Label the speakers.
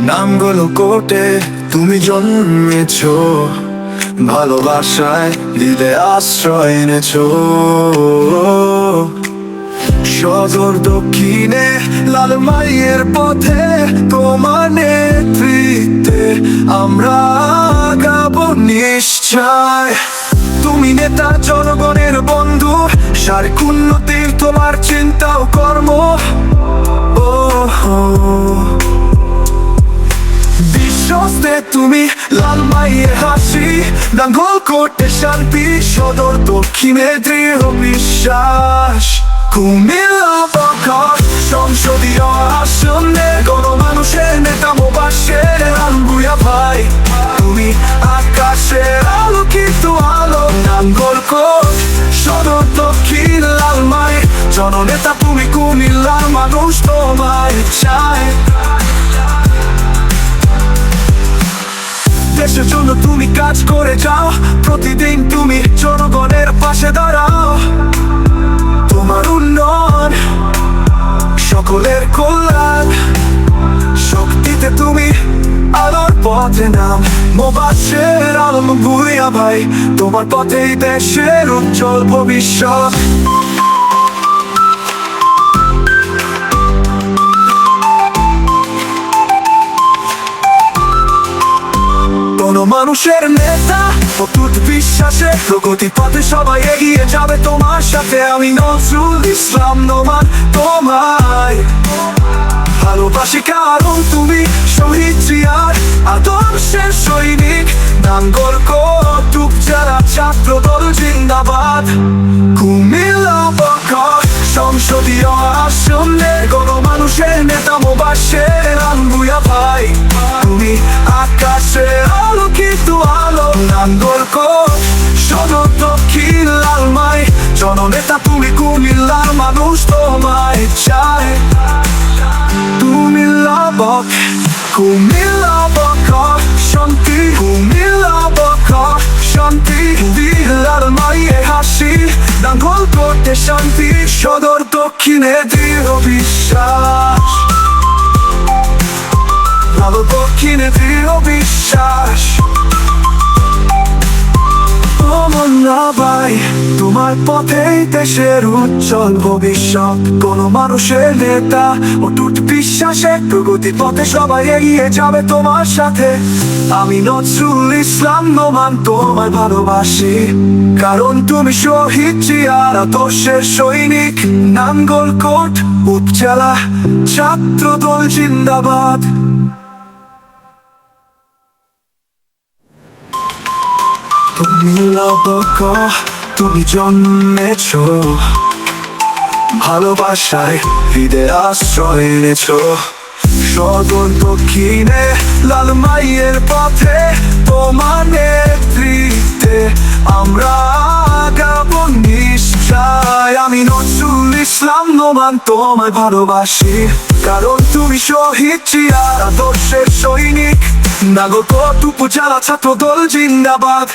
Speaker 1: নাঙ্গলকোটে তুমি জন্মেছো, ভালোবাসায় দিলে আশ্রয় এনেছো। সদর দক্ষিণে লালমাইয়ের পথে তোমার নেতৃত্বে আমরা আগাবো নিশ্চয়। তুমি নেতা, জনগণের বন্ধু, সার্ক উন্নতির তোমার চিন্তা ও কর্ম। বিশ্বস্তে তুমি লালমাইয়ের হাসি, নাঙ্গলকোটে শান্তি, সদর দক্ষিণে দৃঢ় বিশ্বাস। কুমিল্লা বখর সংসদীয় আসনে গণমানুষের নেতা মোবাশ্বের আলভূঁইয়া ভাই। তুমি আকাশের আলোকিত আলো, নাঙ্গলকোট সদর দক্ষিণ লালমাই জননেতা তুমি। কুমিল্লার মানুষ তোমায় চায়। দেশের জন্য তুমি কাজ করে যাও, প্রতিদিন তুমি জনগণের পাশে দাঁড়াও। তোমার উন্নয়ন সকলের কল্যাণ, শক্তিতে তুমি আলোর পথে নাম। মোবাশ্বের আলভূঁইয়া ভাই, তোমার পথেই দেশের উজ্জ্বল ভবিষ্যৎ। মানুষের নেতা, অটুট বিশ্বাসে প্রগতি পথে সবাই এগিয়ে যাবে তোমার সাথে। আমি নজরুল ইসলাম নোমান তোমায় ভালোবাসি, কারণ তুমি শহীদ জিয়ার আদর্শের সৈনিক। নাঙ্গলকোট উপজেলা ছাত্র দল জিন্দাবাদ। কুমিল্লা বখর সংসদীয় আসনে গণমানুষের নেতা মোবাশ্বের আলভূঁইয়া ভাই। তুমি আকাশের আলোকিত আলো, নাঙ্গলকোট সদর দক্ষিণ লালমাই জননেতা তুমি। কুমিল্লার মানুষ তোমায় চায়। কুমিল্লা বখর শান্তি, কুমিল্লা বখর শান্তি, লালমাইয়ের হাসি, নাঙ্গলকোটে শান্তি, সদর দক্ষিণে দৃঢ় বিশ্বাস। দক্ষিণে দৃঢ় বিশ্বাস। ভাই, তোমার পথেই দেশের উজ্জ্বল ভবিষ্যৎ। কোন মানুষের নেতা, অটুট বিশ্বাসে প্রগতি পথে সবাই এগিয়ে যাবে তোমার সাথে। আমি নজরুল ইসলাম নোমান তোমায় ভালোবাসি, কারণ তুমি শহীদ জিয়ার আদর্শের সৈনিক। নাঙ্গলকোট উপজেলা ছাত্র দল জিন্দাবাদ। কুমিল্লা বখর তুমি জন্মেছো, ভালোবাসায় হৃদে আশ্রয় এনেছো। সদর দক্ষিণে লালমাইয়ের পথে তোমার নেতৃত্বে আমরা আগাবো নিশ্চয়। আমি নজরুল ইসলাম নোমান তোমায় ভালোবাসি, কারণ তুমি শহীদ জিয়ার আদর্শের সৈনিক। নাঙ্গলকোট উপজেলা ছাত্র দল জিন্দাবাদ।